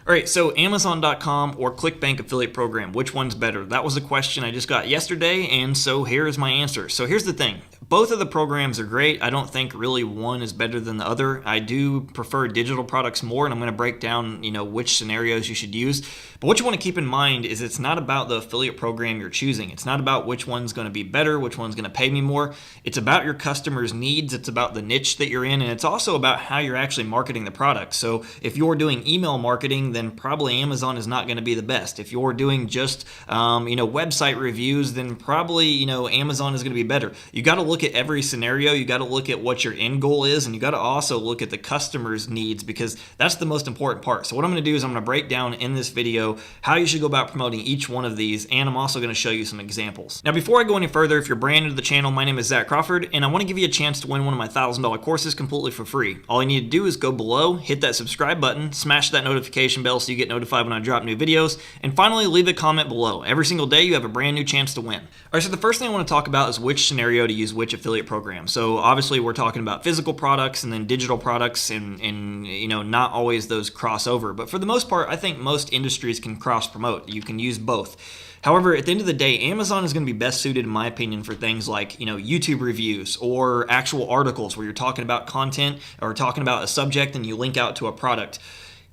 All right, so Amazon.com or Clickbank affiliate program, which one's better? That was a question I just got yesterday, and so here's my answer. So here's the thing. Both of the programs are great. I don't think really one is better than the other. I do prefer digital products more, and I'm going to break down, which scenarios you should use. But what you want to keep in mind is it's not about the affiliate program you're choosing. It's not about which one's going to be better, which one's going to pay me more. It's about your customers' needs. It's about the niche that you're in, and it's also about how you're actually marketing the product. So if you're doing email marketing, then probably Amazon is not going to be the best. If you're doing just, website reviews, then probably, Amazon is going to be better. You got to look at every scenario. You got to look at what your end goal is, and you got to also look at the customer's needs, because that's the most important part. So what I'm going to do is I'm going to break down in this video how you should go about promoting each one of these, and I'm also going to show you some examples. Now, before I go any further, if you're brand new to the channel, my name is Zach Crawford, and I want to give you a chance to win one of my $1,000 courses completely for free. All you need to do is go below, hit that subscribe button, smash that notification bell so you get notified when I drop new videos, and finally leave a comment below. Every single day you have a brand new chance to win. All right, so the first thing I want to talk about is which scenario to use which affiliate program. So obviously we're talking about physical products and then digital products, and not always those cross over, but for the most part I think most industries can cross promote. You can use both. However, at the end of the day, Amazon is going to be best suited, in my opinion, for things like, YouTube reviews or actual articles where you're talking about content or talking about a subject and you link out to a product.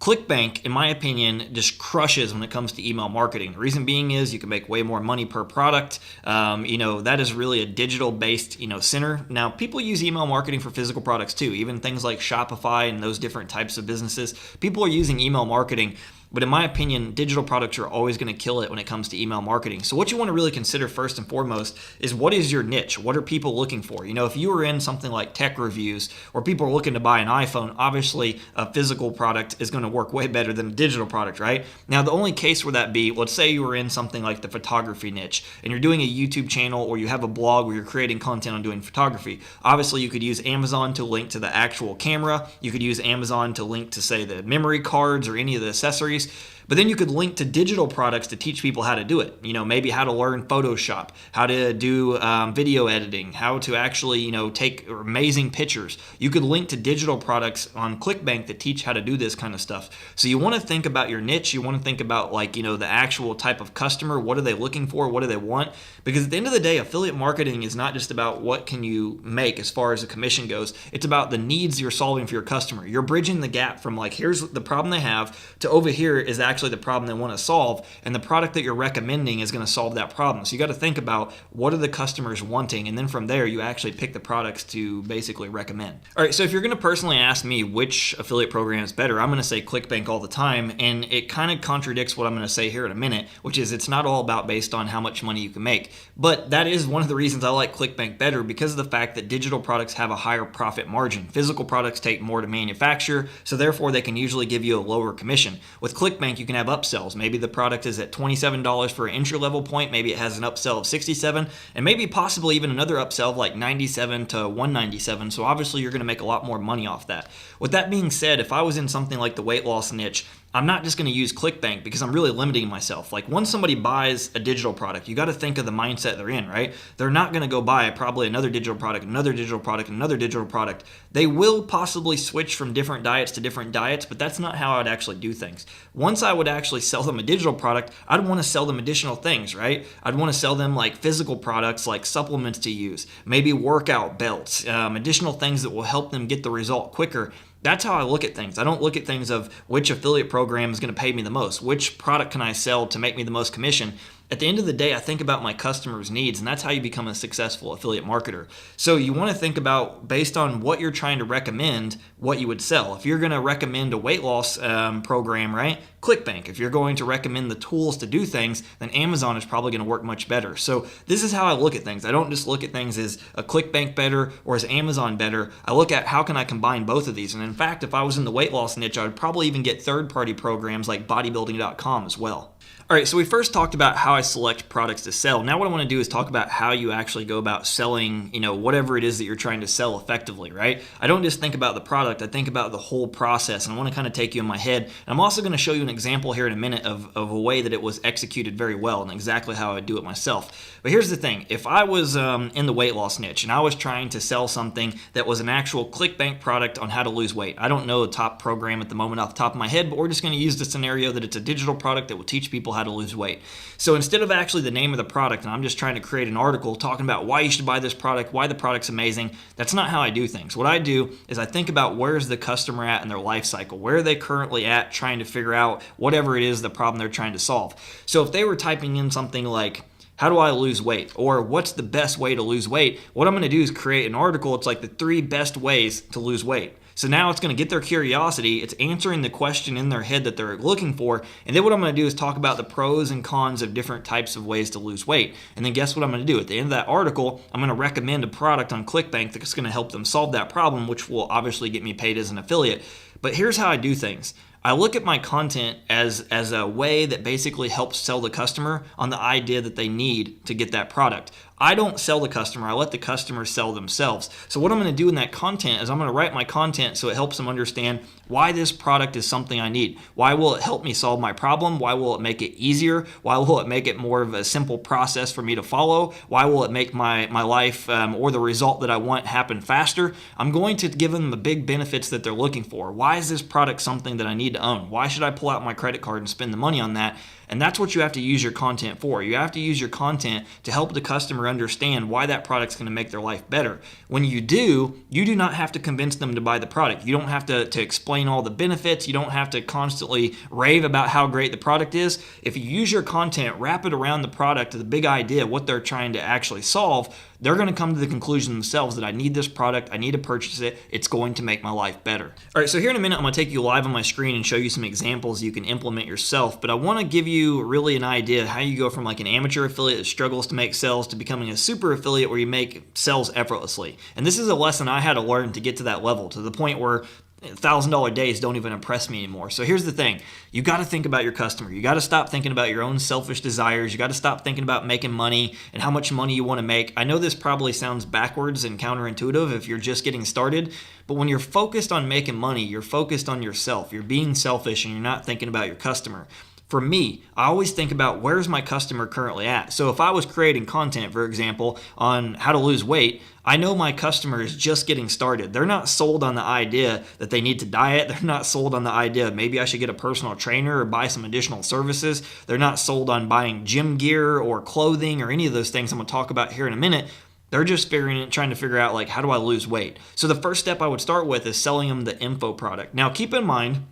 Clickbank, in my opinion, just crushes when it comes to email marketing. The reason being is you can make way more money per product. That is really a digital-based, center. Now, people use email marketing for physical products too, even things like Shopify and those different types of businesses. People are using email marketing. But in my opinion, digital products are always going to kill it when it comes to email marketing. So what you want to really consider first and foremost is what is your niche? What are people looking for? If you are in something like tech reviews or people are looking to buy an iPhone, obviously a physical product is going to work way better than a digital product, right? Now, the only case where that be, let's say you were in something like the photography niche and you're doing a YouTube channel or you have a blog where you're creating content on doing photography. Obviously, you could use Amazon to link to the actual camera. You could use Amazon to link to, say, the memory cards or any of the accessories. But then you could link to digital products to teach people how to do it. Maybe how to learn Photoshop, how to do video editing, how to actually, take amazing pictures. You could link to digital products on Clickbank that teach how to do this kind of stuff. So you want to think about your niche. You want to think about the actual type of customer. What are they looking for? What do they want? Because at the end of the day, affiliate marketing is not just about what can you make as far as a commission goes. It's about the needs you're solving for your customer. You're bridging the gap from here's the problem they have to over here is actually the problem they want to solve, and the product that you're recommending is going to solve that problem. So you got to think about what are the customers wanting, and then from there you actually pick the products to basically recommend. All right, so if you're going to personally ask me which affiliate program is better, I'm going to say Clickbank all the time, and it kind of contradicts what I'm going to say here in a minute, which is it's not all about based on how much money you can make. But that is one of the reasons I like Clickbank better, because of the fact that digital products have a higher profit margin. Physical products take more to manufacture, so therefore they can usually give you a lower commission. With Clickbank, you can have upsells. Maybe the product is at $27 for an entry-level point. Maybe it has an upsell of $67, and maybe possibly even another upsell of like $97 to $197. So obviously you're going to make a lot more money off that. With that being said, if I was in something like the weight loss niche, I'm not just going to use Clickbank because I'm really limiting myself. Like once somebody buys a digital product, you got to think of the mindset they're in, right? They're not going to go buy probably another digital product, another digital product, another digital product. They will possibly switch from different diets to different diets, but that's not how I'd actually do things. Once I would actually sell them a digital product, I'd want to sell them additional things, right? I'd want to sell them like physical products, like supplements to use, maybe workout belts, additional things that will help them get the result quicker. That's how I look at things. I don't look at things of which affiliate program is going to pay me the most, which product can I sell to make me the most commission. At the end of the day, I think about my customers' needs, and that's how you become a successful affiliate marketer. So you want to think about, based on what you're trying to recommend, what you would sell. If you're going to recommend a weight loss program, right? Clickbank. If you're going to recommend the tools to do things, then Amazon is probably going to work much better. So this is how I look at things. I don't just look at things as a Clickbank better or as Amazon better. I look at how can I combine both of these. And in fact, if I was in the weight loss niche, I would probably even get third-party programs like bodybuilding.com as well. All right, so we first talked about how I select products to sell. Now what I want to do is talk about how you actually go about selling, whatever it is that you're trying to sell effectively, right? I don't just think about the product, I think about the whole process, and I want to kind of take you in my head. And I'm also going to show you an example here in a minute of a way that it was executed very well and exactly how I do it myself. But here's the thing. If I was in the weight loss niche and I was trying to sell something that was an actual Clickbank product on how to lose weight, I don't know the top program at the moment off the top of my head, but we're just going to use the scenario that it's a digital product that will teach people how to lose weight. So instead of actually the name of the product, and I'm just trying to create an article talking about why you should buy this product, why the product's amazing, that's not how I do things. What I do is I think about where's the customer at in their life cycle, where are they currently at trying to figure out whatever it is the problem they're trying to solve. So if they were typing in something like, how do I lose weight? Or what's the best way to lose weight? What I'm going to do is create an article. It's like the 3 best ways to lose weight. So now it's going to get their curiosity. It's answering the question in their head that they're looking for. And then what I'm going to do is talk about the pros and cons of different types of ways to lose weight. And then guess what I'm going to do? At the end of that article, I'm going to recommend a product on Clickbank that's going to help them solve that problem, which will obviously get me paid as an affiliate. But here's how I do things. I look at my content as a way that basically helps sell the customer on the idea that they need to get that product. I don't sell the customer. I let the customer sell themselves. So what I'm going to do in that content is I'm going to write my content so it helps them understand why this product is something I need. Why will it help me solve my problem? Why will it make it easier? Why will it make it more of a simple process for me to follow? Why will it make my life or the result that I want happen faster? I'm going to give them the big benefits that they're looking for. Why is this product something that I need to own? Why should I pull out my credit card and spend the money on that? And that's what you have to use your content for. You have to use your content to help the customer understand why that product's going to make their life better. When you do not have to convince them to buy the product. You don't have to explain all the benefits. You don't have to constantly rave about how great the product is. If you use your content, wrap it around the product, the big idea, what they're trying to actually solve, they're going to come to the conclusion themselves that I need this product, I need to purchase it, it's going to make my life better. All right, so here in a minute, I'm going to take you live on my screen and show you some examples you can implement yourself, but I want to give you really an idea of how you go from like an amateur affiliate that struggles to make sales to becoming a super affiliate where you make sales effortlessly. And this is a lesson I had to learn to get to that level, to the point where $1,000 days don't even impress me anymore. So here's the thing. You got to think about your customer. You got to stop thinking about your own selfish desires. You got to stop thinking about making money and how much money you want to make. I know this probably sounds backwards and counterintuitive if you're just getting started, but when you're focused on making money, you're focused on yourself. You're being selfish and you're not thinking about your customer. For me, I always think about where's my customer currently at. So if I was creating content, for example, on how to lose weight, I know my customer is just getting started. They're not sold on the idea that they need to diet. They're not sold on the idea maybe I should get a personal trainer or buy some additional services. They're not sold on buying gym gear or clothing or any of those things I'm going to talk about here in a minute. They're just trying to figure out, like, how do I lose weight? So the first step I would start with is selling them the info product. Now, keep in mind,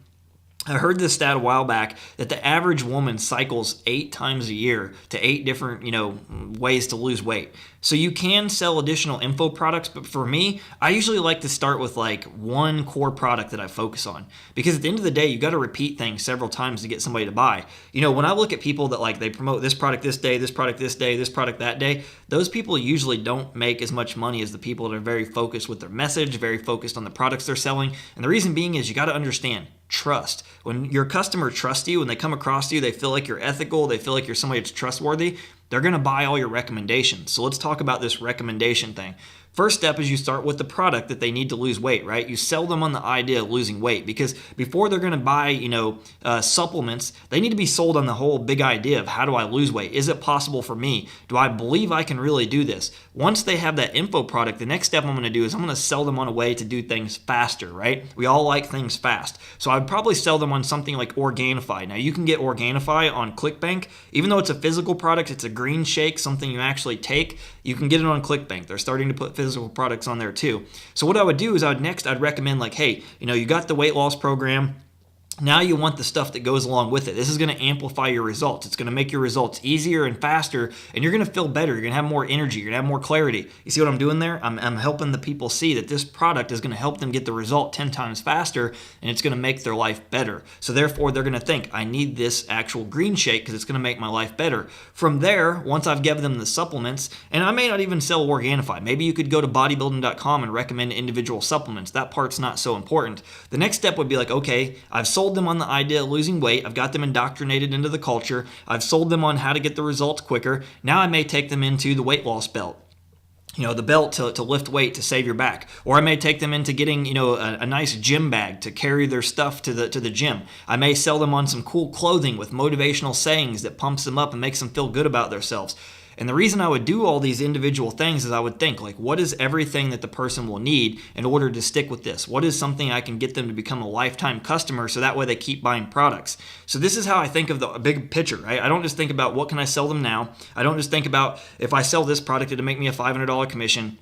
I heard this stat a while back that the average woman cycles 8 times a year to 8 different, ways to lose weight. So you can sell additional info products, but for me, I usually like to start with like one core product that I focus on. Because at the end of the day, you got to repeat things several times to get somebody to buy. When I look at people that like they promote this product this day, this product this day, this product that day, those people usually don't make as much money as the people that are very focused with their message, very focused on the products they're selling. And the reason being is you got to understand trust. When your customer trusts you, when they come across you, they feel like you're ethical, they feel like you're somebody that's trustworthy, they're going to buy all your recommendations. So let's talk about this recommendation thing. First step is you start with the product that they need to lose weight, right? You sell them on the idea of losing weight, because before they're going to buy, supplements, they need to be sold on the whole big idea of how do I lose weight? Is it possible for me? Do I believe I can really do this? Once they have that info product, the next step I'm going to do is I'm going to sell them on a way to do things faster, right? We all like things fast. So I'd probably sell them on something like Organifi. Now you can get Organifi on Clickbank. Even though it's a physical product, it's a green shake, something you actually take, you can get it on Clickbank. They're starting to put physical products on there too. So what I would do is I'd recommend, like, hey, you got the weight loss program. Now you want the stuff that goes along with it. This is going to amplify your results. It's going to make your results easier and faster, and you're going to feel better. You're going to have more energy. You're going to have more clarity. You see what I'm doing there? I'm helping the people see that this product is going to help them get the result 10 times faster, and it's going to make their life better. So therefore, they're going to think, I need this actual green shake because it's going to make my life better. From there, once I've given them the supplements, and I may not even sell Organifi. Maybe you could go to bodybuilding.com and recommend individual supplements. That part's not so important. The next step would be like, okay, I've sold sold them on the idea of losing weight. I've got them indoctrinated into the culture. I've sold them on how to get the results quicker. Now I may take them into the weight loss belt. The belt to lift weight to save your back. Or I may take them into getting, a nice gym bag to carry their stuff to the gym. I may sell them on some cool clothing with motivational sayings that pumps them up and makes them feel good about themselves. And the reason I would do all these individual things is I would think, like, what is everything that the person will need in order to stick with this? What is something I can get them to become a lifetime customer so that way they keep buying products? So this is how I think of the big picture, right? I don't just think about what can I sell them now. I don't just think about if I sell this product, it'll make me a $500 commission.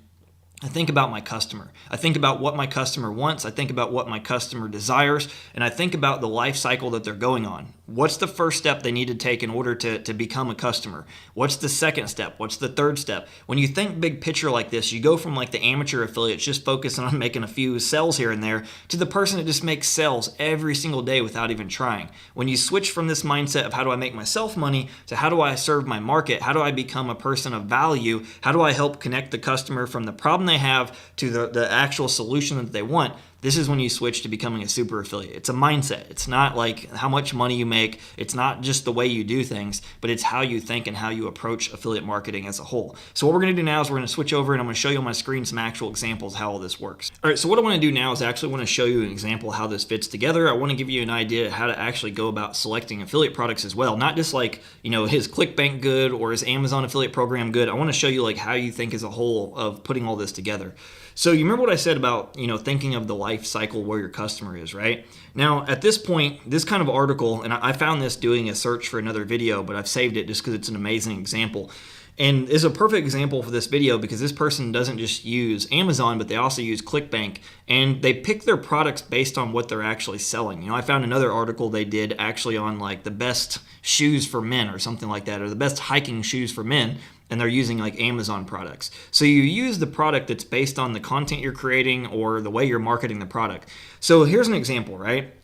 I think about my customer. I think about what my customer wants. I think about what my customer desires. And I think about the life cycle that they're going on. What's the first step they need to take in order to become a customer? What's the second step? What's the third step? When you think big picture like this, you go from like the amateur affiliates just focusing on making a few sales here and there to the person that just makes sales every single day without even trying. When you switch from this mindset of how do I make myself money to how do I serve my market? How do I become a person of value? How do I help connect the customer from the problem they have to the actual solution that they want? This is when you switch to becoming a super affiliate. It's a mindset. It's not like how much money you make. It's not just the way you do things, but it's how you think and how you approach affiliate marketing as a whole. So what we're going to do now is we're going to switch over and I'm going to show you on my screen some actual examples of how all this works. All right, so what I want to do now is actually want to show you an example of how this fits together. I want to give you an idea of how to actually go about selecting affiliate products as well. Not just like, is Clickbank good or is Amazon affiliate program good? I want to show you like how you think as a whole of putting all this together. So you remember what I said about, thinking of the life cycle where your customer is, right? Now, at this point, this kind of article, and I found this doing a search for another video, but I've saved it just because it's an amazing example. And it's a perfect example for this video because this person doesn't just use Amazon, but they also use Clickbank, and they pick their products based on what they're actually selling. I found another article they did actually on like the best shoes for men or something like that, or the best hiking shoes for men, and they're using like Amazon products. So you use the product that's based on the content you're creating or the way you're marketing the product. So here's an example, right?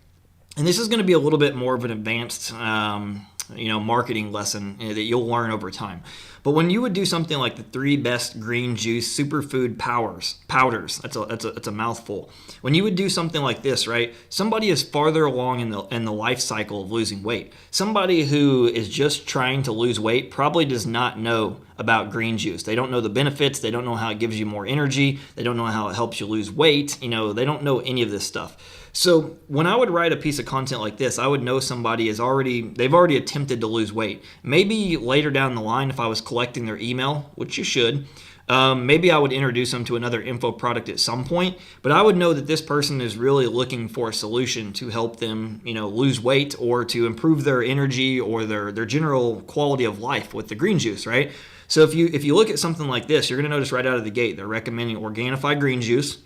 And this is going to be a little bit more of an advanced marketing lesson that you'll learn over time. But when you would do something like the 3 best green juice superfood powders, that's a mouthful. When you would do something like this, right? Somebody is farther along in the life cycle of losing weight. Somebody who is just trying to lose weight probably does not know about green juice. They don't know the benefits. They don't know how it gives you more energy. They don't know how it helps you lose weight. They don't know any of this stuff. So when I would write a piece of content like this, I would know somebody they've already attempted to lose weight. Maybe later down the line, if I was collecting their email, which you should, maybe I would introduce them to another info product at some point, but I would know that this person is really looking for a solution to help them, lose weight or to improve their energy or their general quality of life with the green juice, right? So if you look at something like this, you're going to notice right out of the gate, they're recommending Organifi green juice,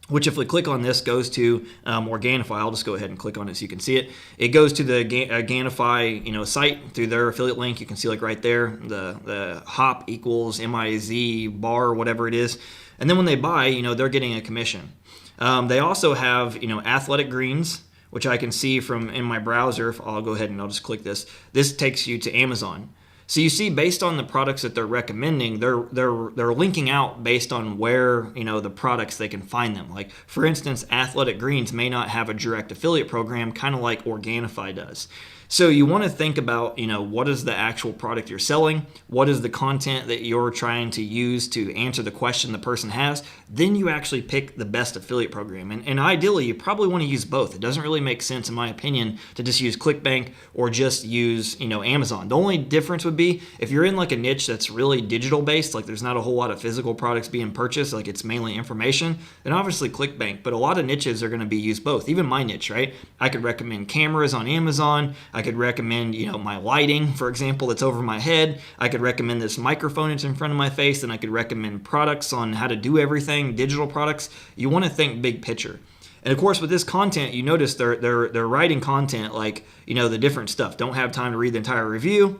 which if we click on this goes to Organifi. I'll just go ahead and click on it so you can see it. It goes to the Organifi site through their affiliate link. You can see like right there, the hop equals 𝐼𝐸 bar, whatever it is. And then when they buy, they're getting a commission. They also have, athletic greens, which I can see from in my browser. I'll go ahead and I'll just click this. This takes you to Amazon. So you see, based on the products that they're recommending, they're linking out based on where the products they can find them. Like for instance, Athletic Greens may not have a direct affiliate program, kind of like Organifi does. So you want to think about, what is the actual product you're selling? What is the content that you're trying to use to answer the question the person has? Then you actually pick the best affiliate program. And ideally, you probably want to use both. It doesn't really make sense, in my opinion, to just use Clickbank or just use, Amazon. The only difference would be if you're in like a niche that's really digital based, like there's not a whole lot of physical products being purchased, like it's mainly information, then obviously Clickbank. But a lot of niches are going to be used both. Even my niche, right? I could recommend cameras on Amazon. I could recommend, my lighting, for example, that's over my head. I could recommend this microphone that's in front of my face, and I could recommend products on how to do everything, digital products. You want to think big picture. And of course, with this content, you notice they're writing content like, the different stuff. Don't have time to read the entire review.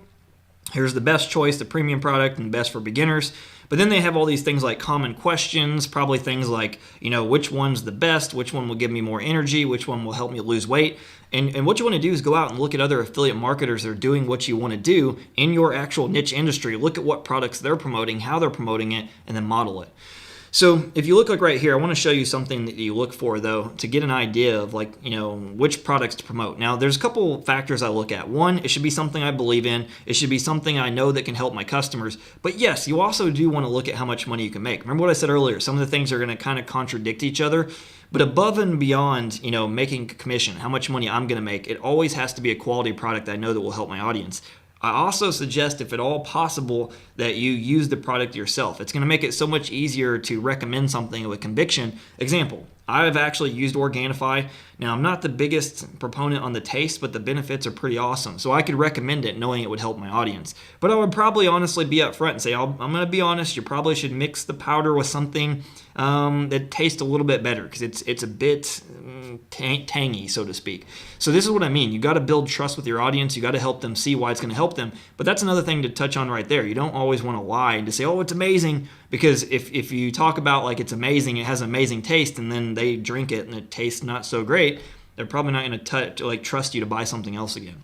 Here's the best choice, the premium product, and best for beginners. But then they have all these things like common questions, probably things like, which one's the best, which one will give me more energy, which one will help me lose weight. And what you want to do is go out and look at other affiliate marketers that are doing what you want to do in your actual niche industry. Look at what products they're promoting, how they're promoting it, and then model it. So if you look like right here, I want to show you something that you look for though to get an idea of like, which products to promote. Now there's a couple factors I look at. One, it should be something I believe in. It should be something I know that can help my customers. But yes, you also do want to look at how much money you can make. Remember what I said earlier, some of the things are going to kind of contradict each other. But above and beyond, making commission, how much money I'm going to make, it always has to be a quality product I know that will help my audience. I also suggest, if at all possible, that you use the product yourself. It's going to make it so much easier to recommend something with conviction. Example, I've actually used Organifi. Now, I'm not the biggest proponent on the taste, but the benefits are pretty awesome. So I could recommend it knowing it would help my audience. But I would probably honestly be upfront and say, I'm going to be honest, you probably should mix the powder with something that tastes a little bit better because it's a bit tangy, so to speak. So this is what I mean. You got to build trust with your audience. You got to help them see why it's going to help them. But that's another thing to touch on right there. You don't always want to lie and to say, oh, it's amazing. Because if you talk about like it's amazing, it has amazing taste, and then they drink it and it tastes not so great, they're probably not going to trust you to buy something else again.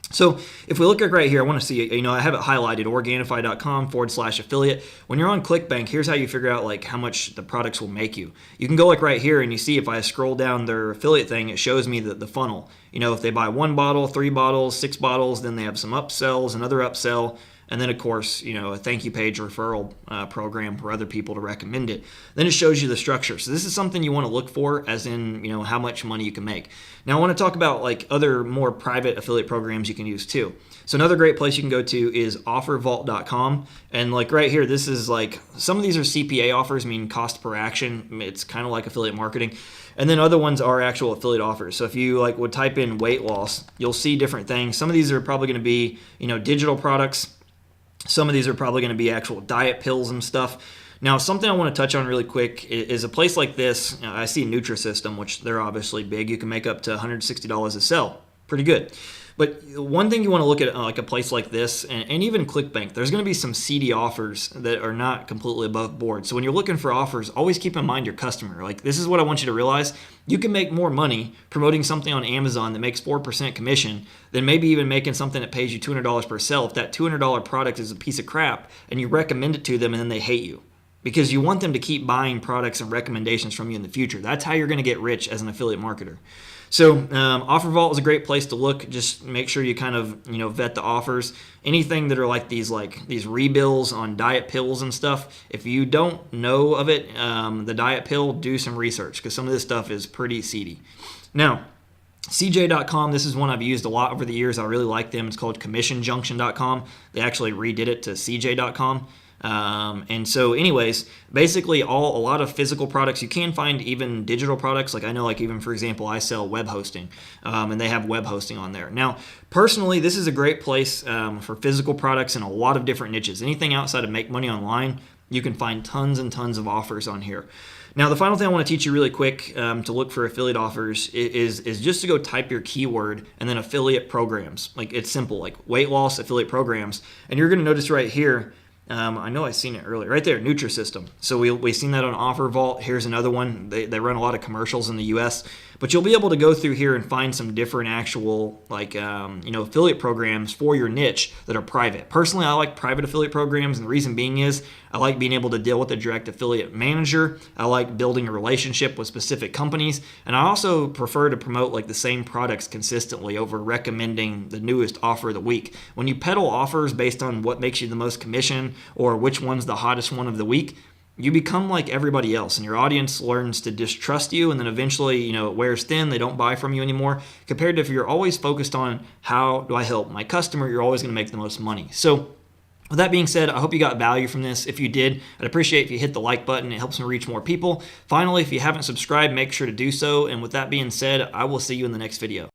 So if we look at right here, I want to see, I have it highlighted, Organifi.com/affiliate. When you're on Clickbank, here's how you figure out like how much the products will make you. You can go like right here and you see if I scroll down their affiliate thing, it shows me the funnel. If they buy 1 bottle, 3 bottles, 6 bottles, then they have some upsells, another upsell, and then, of course, a thank you page referral program for other people to recommend it. Then it shows you the structure. So this is something you want to look for, as in, how much money you can make. Now, I want to talk about like other more private affiliate programs you can use too. So another great place you can go to is offervault.com. And like right here, this is like, some of these are CPA offers, mean cost per action. It's kind of like affiliate marketing. And then other ones are actual affiliate offers. So if you like would type in weight loss, you'll see different things. Some of these are probably going to be, digital products. Some of these are probably going to be actual diet pills and stuff. Now, something I want to touch on really quick is a place like this. I see Nutrisystem, which they're obviously big. You can make up to $160 a sell. Pretty good. But one thing you want to look at, like a place like this, and even Clickbank, there's going to be some seedy offers that are not completely above board. So when you're looking for offers, always keep in mind your customer. Like, this is what I want you to realize. You can make more money promoting something on Amazon that makes 4% commission than maybe even making something that pays you $200 per sell if that $200 product is a piece of crap and you recommend it to them and then they hate you. Because you want them to keep buying products and recommendations from you in the future. That's how you're going to get rich as an affiliate marketer. So OfferVault is a great place to look. Just make sure you kind of vet the offers. Anything that are like these rebills on diet pills and stuff. If you don't know of it, the diet pill, do some research because some of this stuff is pretty seedy. Now, CJ.com, this is one I've used a lot over the years. I really like them. It's called CommissionJunction.com. They actually redid it to CJ.com. And so anyways, basically a lot of physical products, you can find even digital products. Like I know, like even for example, I sell web hosting, and they have web hosting on there. Now, personally, this is a great place, for physical products in a lot of different niches. Anything outside of make money online, you can find tons and tons of offers on here. Now, the final thing I want to teach you really quick to look for affiliate offers is just to go type your keyword and then affiliate programs. Like it's simple, like weight loss affiliate programs. And you're going to notice right here, I know I've seen it earlier, right there, Nutrisystem. So we've seen that on OfferVault. Here's another one. They run a lot of commercials in the US, but you'll be able to go through here and find some different actual affiliate programs for your niche that are private. Personally, I like private affiliate programs, and the reason being is I like being able to deal with a direct affiliate manager. I like building a relationship with specific companies, and I also prefer to promote like the same products consistently over recommending the newest offer of the week. When you peddle offers based on what makes you the most commission or which one's the hottest one of the week, you become like everybody else, and your audience learns to distrust you, and then eventually, it wears thin. They don't buy from you anymore. Compared to if you're always focused on how do I help my customer, you're always going to make the most money. So with that being said, I hope you got value from this. If you did, I'd appreciate if you hit the like button. It helps me reach more people. Finally, if you haven't subscribed, make sure to do so. And with that being said, I will see you in the next video.